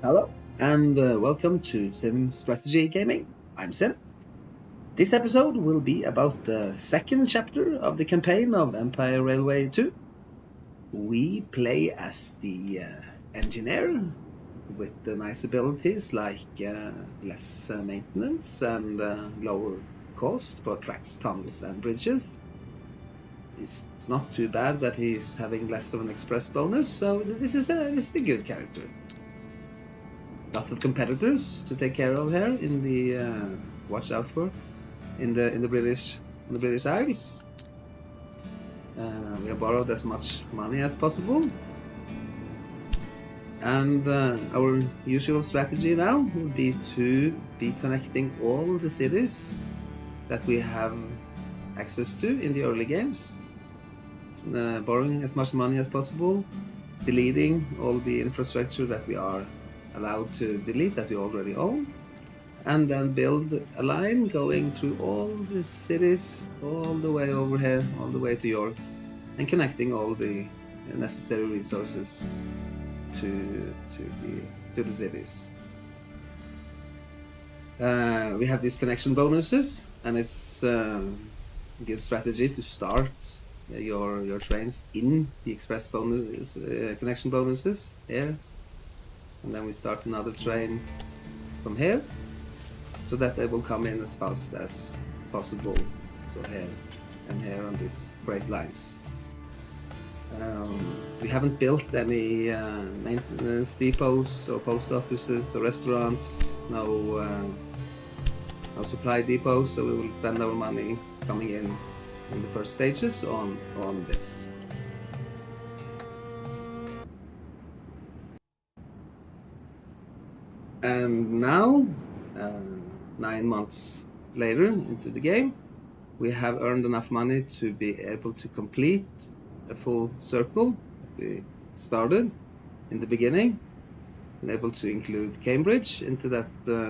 Hello, and welcome to Sim Strategy Gaming. I'm Sim. This episode will be about the second chapter of the campaign of Empire Railway 2. We play as the engineer with the nice abilities like less maintenance and lower cost for tracks, tunnels, and bridges. It's not too bad that he's having less of an express bonus, so this is a good character. Lots of competitors to take care of here in the watch out for in the British Isles. We have borrowed as much money as possible, and our usual strategy now will be to be connecting all the cities that we have access to in the early games, borrowing as much money as possible, deleting all the infrastructure that we are allowed to delete that we already own, and then build a line going through all the cities, all the way over here, all the way to York, and connecting all the necessary resources to the cities. We have these connection bonuses, and it's a good strategy to start your trains in the express bonus connection bonuses here, and then we start another train from here, so that they will come in as fast as possible. So here and here on these freight lines. We haven't built any maintenance depots or post offices or restaurants, no supply depots, so we will spend our money coming in the first stages on this. And now, 9 months later into the game, we have earned enough money to be able to complete a full circle that we started in the beginning, and able to include Cambridge into that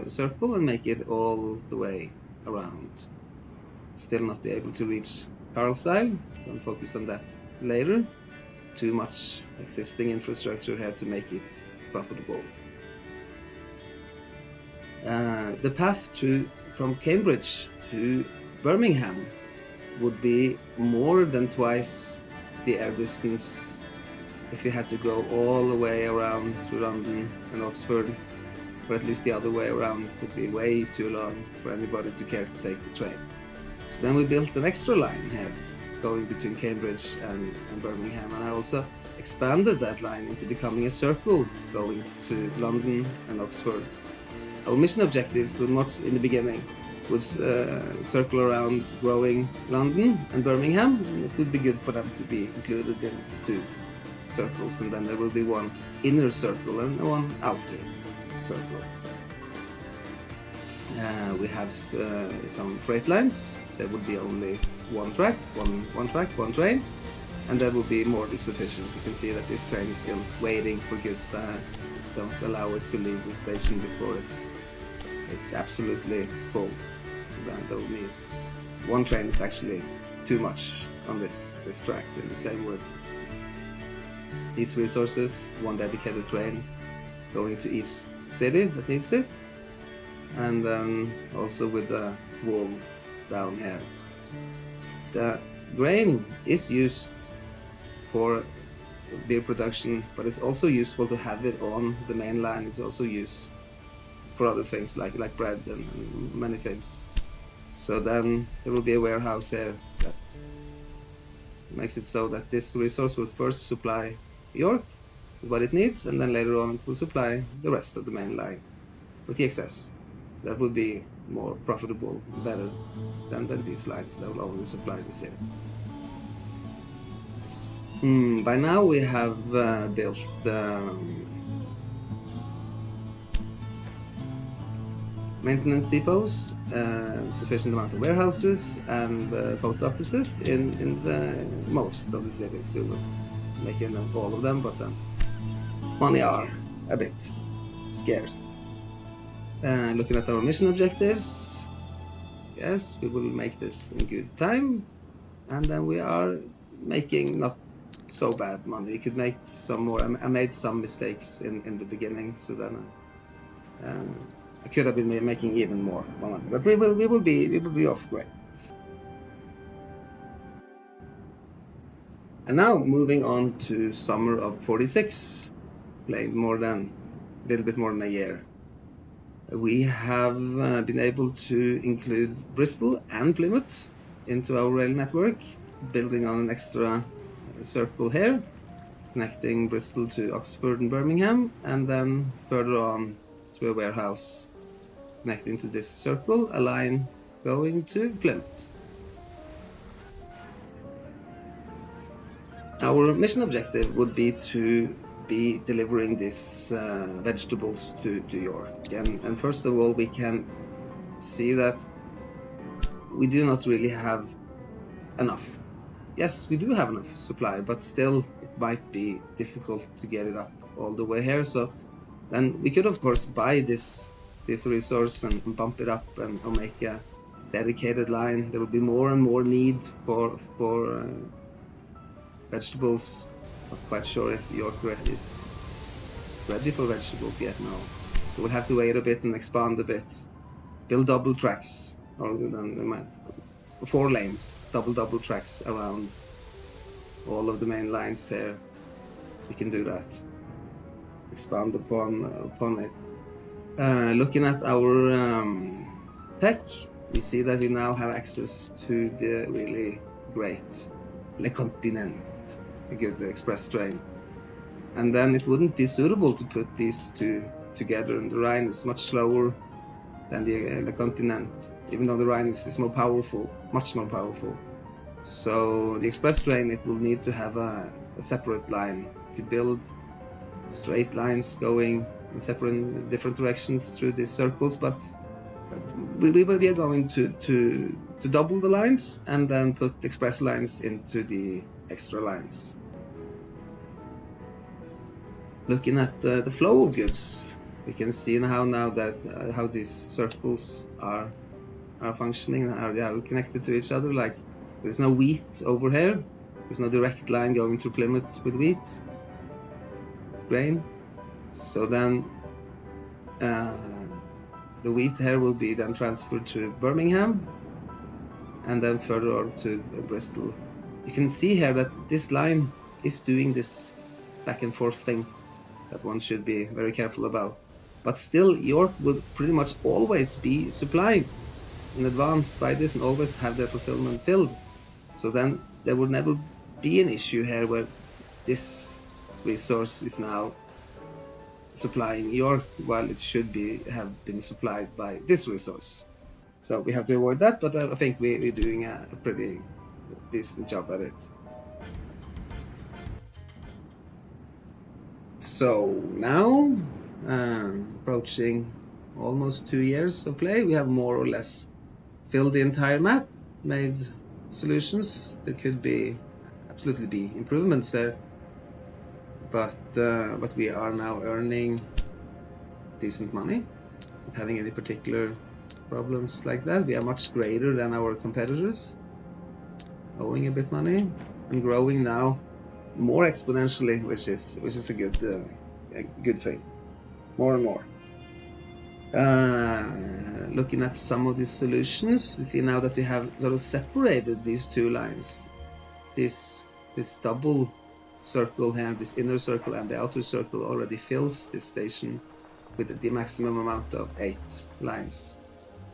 circle and make it all the way around. Still not be able to reach Carlisle. Gonna focus on that later. Too much existing infrastructure here to make it profitable. The path from Cambridge to Birmingham would be more than twice the air distance if you had to go all the way around through London and Oxford, or at least the other way around would be way too long for anybody to care to take the train. So then we built an extra line here going between Cambridge and Birmingham, and I also expanded that line into becoming a circle going to London and Oxford. Our mission objectives would not in the beginning was circle around growing London and Birmingham, and it would be good for them to be included in 2 circles, and then there will be one inner circle and one outer circle. We have some freight lines. There would be only one track, one train, and that will be more than sufficient. You can see that this train is still waiting for goods. Don't allow it to leave the station before it's absolutely full. So then there will be one train is actually too much on this track. In the same with these resources, one dedicated train going to each city that needs it, and then also with the wool down here. The grain is used for beer production, but it's also useful to have it on the main line. It's also used for other things like bread and many things. So then there will be a warehouse here that makes it so that this resource will first supply York with what it needs, and then later on it will supply the rest of the main line with the excess. So that would be more profitable, better than these lines that will only supply the city. By now we have built maintenance depots, sufficient amount of warehouses and post offices in the most of the cities. We will make it all of them, but money are a bit scarce. Looking at our mission objectives, yes, we will make this in good time, and then we are making not so bad money. We could make some more. I made some mistakes in the beginning, so then I could have been making even more money. But we will be off great. And now moving on to summer of '46, played a little bit more than a year. We have been able to include Bristol and Plymouth into our rail network, building on an extra circle here, connecting Bristol to Oxford and Birmingham, and then further on through a warehouse connecting to this circle, a line going to Plymouth. Our mission objective would be to be delivering these vegetables to York. And first of all, we can see that we do not really have enough. Yes, we do have enough supply, but still it might be difficult to get it up all the way here. So then we could of course buy this resource and bump it up or make a dedicated line. There will be more and more need for vegetables. Not quite sure if York is ready for vegetables yet now. We will have to wait a bit and expand a bit. Build double tracks, or then 4 lanes, double tracks around all of the main lines here. We can do that. Expand upon it. Looking at our tech, we see that we now have access to the really great Le Continent, a good express train. And then it wouldn't be suitable to put these two together, and the Rhine is much slower than the Le Continent, even though the Rhine is more powerful, much more powerful. So the express train, it will need to have a separate line. You could build straight lines going in separate different directions through these circles, but we are going to double the lines and then put express lines into the extra lines. Looking at the flow of goods, we can see now that how these circles are functioning, are connected to each other. Like there's no wheat over here. There's no direct line going through Plymouth with wheat, grain. So then the wheat here will be then transferred to Birmingham and then further on to Bristol. You can see here that this line is doing this back and forth thing that one should be very careful about. But still, York will pretty much always be supplied in advance by this and always have their fulfillment filled. So then there will never be an issue here where this resource is now supplying York while it should have been supplied by this resource. So we have to avoid that, but I think we're doing a pretty decent job at it. So now, approaching almost 2 years of play, we have more or less filled the entire map, made solutions. There could absolutely be improvements there, but we are now earning decent money, not having any particular problems like that. We are much greater than our competitors, owing a bit money and growing now more exponentially, which is a good thing. More and more. Looking at some of these solutions, we see now that we have sort of separated these two lines. This double circle here, this inner circle and the outer circle already fills this station with the maximum amount of 8 lines.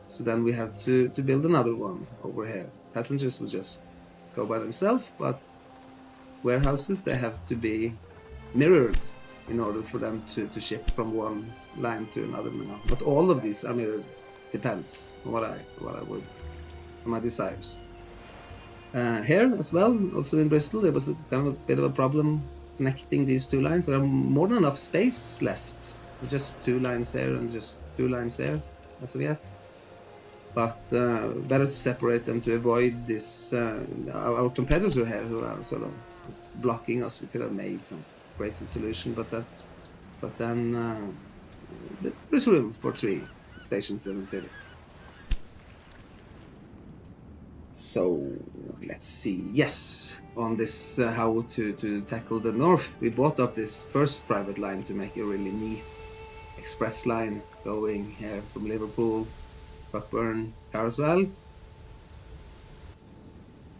So then we have to build another one over here. Passengers will just go by themselves, but warehouses, they have to be mirrored in order for them to ship from one line to another now. But all of these are mirrored. Depends on what I would, on my desires. Here as well, also in Bristol, there was kind of a bit of a problem connecting these two lines. There are more than enough space left. Just 2 lines there and just 2 lines there as of yet. But better to separate them to avoid this. Our competitor here, who are sort of blocking us, we could have made some crazy solution, but then there's room for 3 stations in the city. So let's see. Yes, on this how to tackle the north, we bought up this first private line to make a really neat express line going here from Liverpool, Cockburn, Carousel,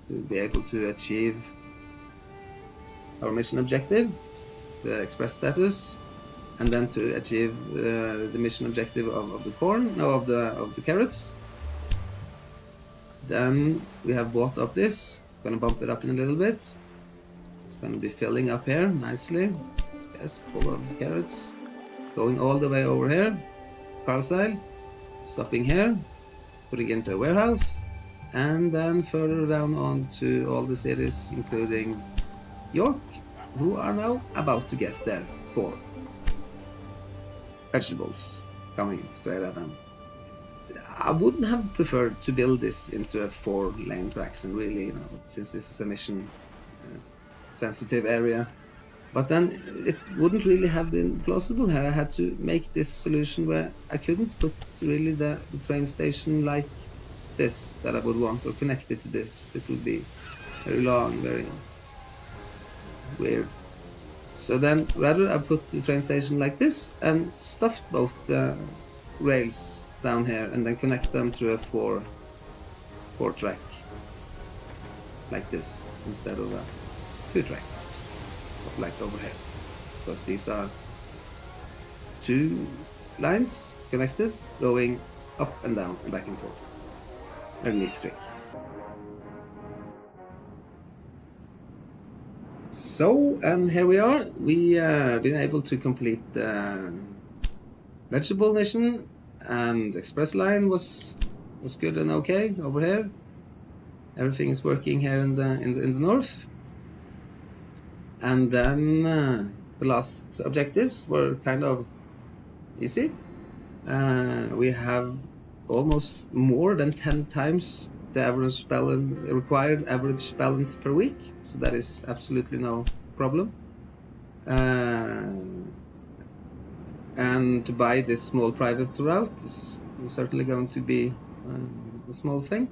to be able to achieve our mission objective, the express status, and then to achieve the mission objective of the corn, no, of the carrots. Then we have bought up this. Gonna bump it up in a little bit. It's gonna be filling up here nicely. Yes, full of carrots. Going all the way over here, Carlisle, stopping here, putting into a warehouse, and then further down on to all the cities, including York, who are now about to get their 4 vegetables coming straight at them. I wouldn't have preferred to build this into a 4-lane tracks, and really, since this is a mission sensitive area, but then it wouldn't really have been plausible here. I had to make this solution where I couldn't put really the train station like this that I would want, or connect it to this. It would be very long, very weird. So then rather I put the train station like this and stuffed both the rails down here and then connect them through a 4 track like this instead of a 2 track like over here, because these are 2 lines connected going up and down and back and forth. Very neat trick. So, and here we are. We been able to complete the vegetable mission, and express line was good and okay over here. Everything is working here in the north. And then the last objectives were kind of easy. We have almost more than 10 times the average required average balance per week, so that is absolutely no problem. And to buy this small private route is certainly going to be a small thing,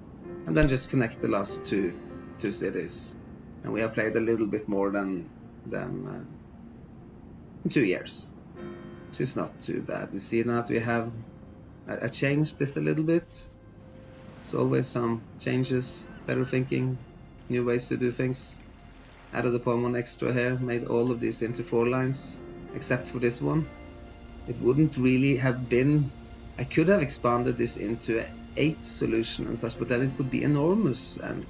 and then just connect the last two cities. And we have played a little bit more than 2 years, which is not too bad. We see now that we have I changed this a little bit. It's always some changes, better thinking, new ways to do things. Added upon 1 extra here, made all of these into 4 lines, except for this one. It wouldn't really have been, I could have expanded this into an 8 solution and such, but then it would be enormous, and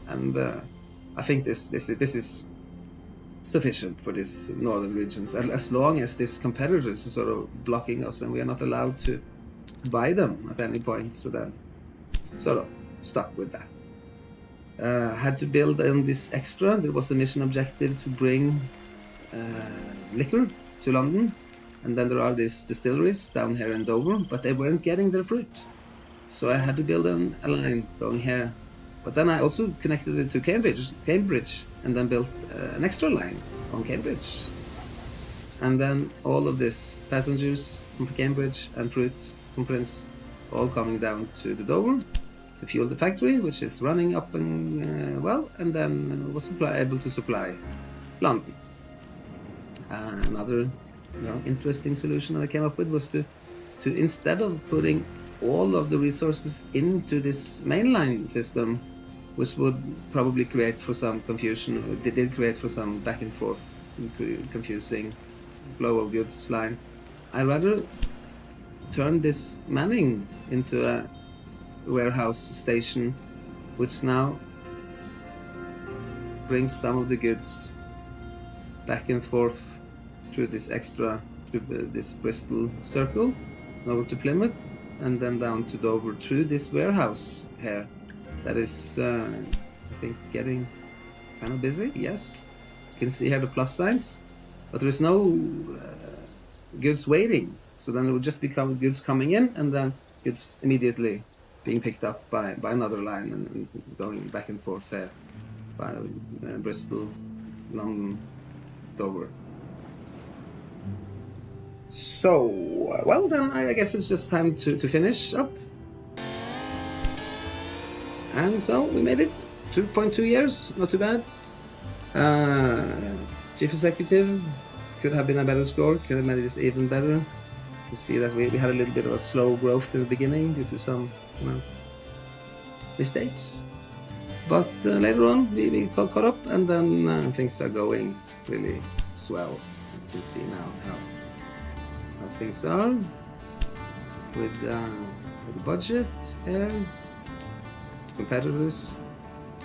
I think this is sufficient for this northern regions, as long as this competitor is sort of blocking us and we are not allowed to buy them at any point, so then sort of stuck with that. Had to build on this extra. There was a mission objective to bring liquor to London, and then there are these distilleries down here in Dover, but they weren't getting their fruit, so I had to build a line going here. But then I also connected it to Cambridge, and then built an extra line on Cambridge. And then all of this passengers from Cambridge and fruit from Prince all coming down to the Dover to fuel the factory, which is running up and well, and then was able to supply London. Another interesting solution that I came up with was to instead of putting all of the resources into this mainline system, which would probably create for some confusion, they did create for some back and forth confusing flow of goods line, I'd rather turn this Manning into a warehouse station, which now brings some of the goods back and forth through this this Bristol circle over to Plymouth, and then down to Dover through this warehouse here that is I think getting kind of busy. Yes, you can see here the plus signs, but there is no goods waiting, so then it would just become goods coming in and then goods immediately being picked up by another line and going back and forth there by Bristol, London, Dover. So, well then, I guess it's just time to finish up. And so we made it 2.2 years, not too bad. Chief Executive could have been a better score, could have made this even better. You see that we had a little bit of a slow growth in the beginning due to some mistakes. But later on we caught up, and then things are going really swell. You can see now how things are with the budget here. Competitors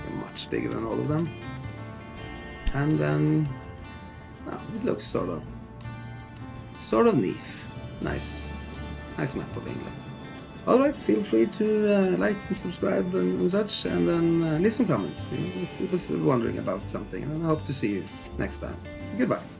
are much bigger than all of them, and then it looks sort of neat. Nice map of England. Alright, feel free to like and subscribe and such, and then leave some comments if you was wondering about something, and I hope to see you next time. Goodbye.